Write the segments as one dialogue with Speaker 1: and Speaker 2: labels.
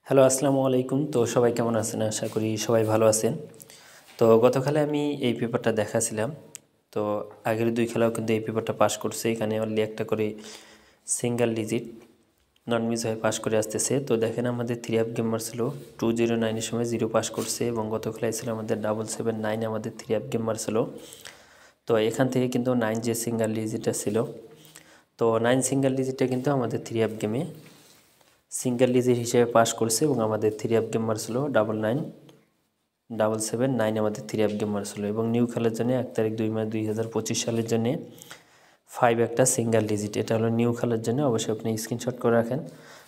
Speaker 1: Hello, আসসালামু আলাইকুম। তো সবাই কেমন আছেন? আশা করি সবাই ভালো আছেন। তো গতকালে আমি এই পেপারটা দেখাছিলাম। তো আগের দুই খেলাও কিন্তু এই পেপারটা পাস করছে। এখানে অনলি একটা করে সিঙ্গেল ডিজিট নন মিস হয়ে পাস করে আসতেছে। তো দেখেন আমাদের 3 গেম মারছিল 209 এর সময় 0 পাস করছে, এবং গত খেলায় ছিল আমাদের 779 আমাদের 3 গেম মারছিল। তো এখান থেকে কিন্তু 9 যে সিঙ্গেল ডিজিটটা ছিল, তো 9 সিঙ্গেল ডিজিটটা কিন্তু আমাদের 3 গেমে সিঙ্গেল ডিজিট হিসেবে পাস করছে, এবং আমাদের 3 গেম মারছিল 997779 আমাদের 3 গেম মারছিল। এবং নিউ খেলার জন্য 1 তারিখ 2 মাস 2025 সালের জন্য 5 একটা সিঙ্গেল ডিজিট। এটা হলো নিউ খেলার জন্য, অবশ্যই আপনি স্ক্রিনশট করে রাখেন,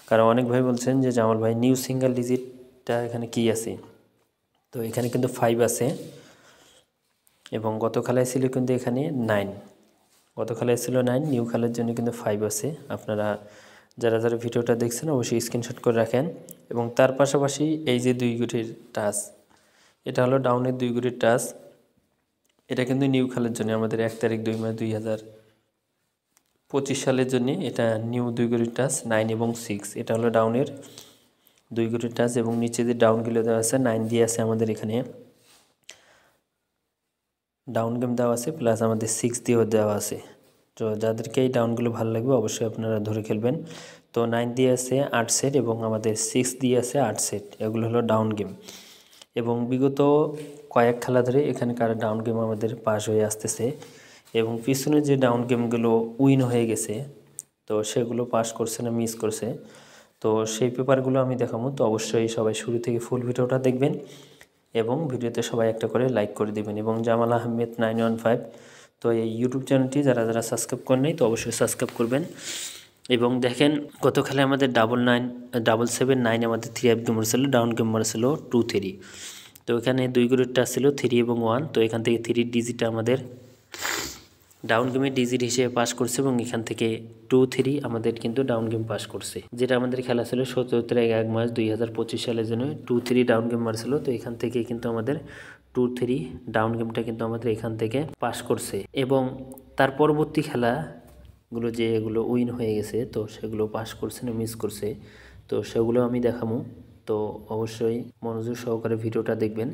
Speaker 1: কারণ অনেক ভাই বলছেন যে জামাল ভাই নিউ সিঙ্গেল ডিজিটটা এখানে কি আছে। তো এখানে কিন্তু 5 আছে, এবং গত খেলায় ছিল কিন্তু এখানে 9। গত খেলায় ছিল 9, নিউ খেলার জন্য কিন্তু 5 আছে। আপনারা যারা যারা ভিডিওটা দেখছেন অবশ্যই স্ক্রিনশট করে রাখেন। এবং তার পাশাপাশি এই যে 2 গুটির টাচ, এটা হলো ডাউনের 2 গুটির টাচ। এটা কিন্তু নিউ খেলার জন্য আমাদের 1 তারিখ 2 মাস 2025 সালের জন্য এটা নিউ 2 গুটির টাচ 9 এবং 6। এটা হলো ডাউনের 2 গুটির টাচ, এবং নিচে যে ডাউনগুলো দেওয়া আছে 9 দিয়ে আছে আমাদের এখানে ডাউন গেম দেওয়া আছে, প্লাস আমাদের 6 দিয়েও দেওয়া আছে। তো যাদেরকে এই ডাউনগুলো ভালো লাগবে অবশ্যই আপনারা ধরে খেলবেন। তো 9 দিয়ে আছে 8 সেট, এবং আমাদের 6 দিয়ে আছে 8 সেট। এগুলো হলো ডাউন গেম, এবং বিগত কয়েক খেলা ধরে এখানকার ডাউন গেম আমাদের পাস হয়ে আসতেছে, এবং পিছনে যে ডাউন গেমগুলো উইন হয়ে গেছে তো সেগুলো পাস করছে না মিস করছে। তো সেই পেপারগুলো আমি দেখাবো। তো অবশ্যই সবাই শুরু থেকে ফুল ভিডিওটা দেখবেন, এবং ভিডিওতে সবাই একটা করে লাইক করে দিবেন। এবং জামাল আহমেদ 915, তো এই ইউটিউব চ্যানেলটি যারা যারা সাবস্ক্রাইব করেন নাই তো অবশ্যই সাবস্ক্রাইব করবেন। এবং দেখেন গত খেলায় আমাদের 779 আমাদের 3 গেম মারছিল, ডাউন গেম মারছিল 2-3। তো এখানে 2 গ্রেডটা ছিল 3 এবং 1। তো এখান থেকে 3 ডিজিট আমাদের ডাউন গেমের ডিজিট হিসেবে পাস করছে, এবং এখান থেকে 2-3 আমাদের কিন্তু ডাউন গেম পাস করছে। যেটা আমাদের খেলা ছিল 17 তারিখ 1 মাস 2025 সালের জন্য 2-3 ডাউন গেম মারছিল। তো এখান থেকে কিন্তু আমাদের 2-3 ডাউন গেমটা কিন্তু আমাদের এখান থেকে পাস করছে। এবং তার পরবর্তী খেলাগুলো যে এগুলো উইন হয়ে গেছে তো সেগুলো পাস করছে না মিস করছে, তো সেগুলো আমি দেখাবো। তো অবশ্যই মনোযোগ সহকারে ভিডিওটা দেখবেন।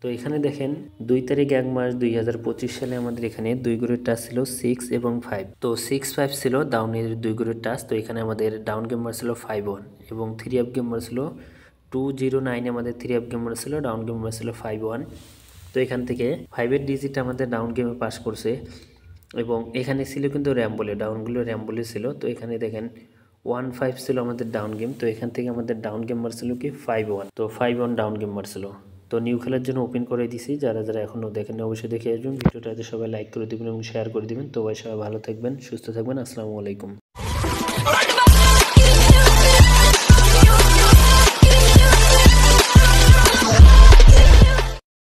Speaker 1: তো এখানে দেখেন 2 তারিখ 1 মাস 2025 সালে আমাদের এখানে 2 গ্রেড টাচ ছিল 6 এবং 5। তো 6-5 ছিল ডাউনের 2 গ্রেড টাচ। তো এখানে আমাদের ডাউন গেমার ছিল 5-1, এবং 3 আপ গেমার ছিল 209 আমাদের 3 আপ গেমার ছিল, ডাউন গেমার ছিল 5-1। তো এখান থেকে 5-এর ডিজিট আমাদের ডাউন গেমে পাস করছে, এবং এখানে ছিল কিন্তু র্যাম্বলে, ডাউনগুলো র্যাম্বলে ছিল। তো এখানে দেখেন 1-5 ছিল আমাদের ডাউন গেম। তো এখান থেকে আমাদের ডাউন গেম মারছিল কি 5-1। তো 5-1 ডাউন গেম মারছিল। তো নিউ খেলার জন্য ওপেন করে দিছি, যারা যারা এখনও দেখেন অবশ্যই দেখে আসবেন। ভিডিওটাতে সবাই লাইক করে দেবেন এবং শেয়ার করে দেবেন। তো ভাই সবাই ভালো থাকবেন, সুস্থ থাকবেন। আসসালামু আলাইকুম।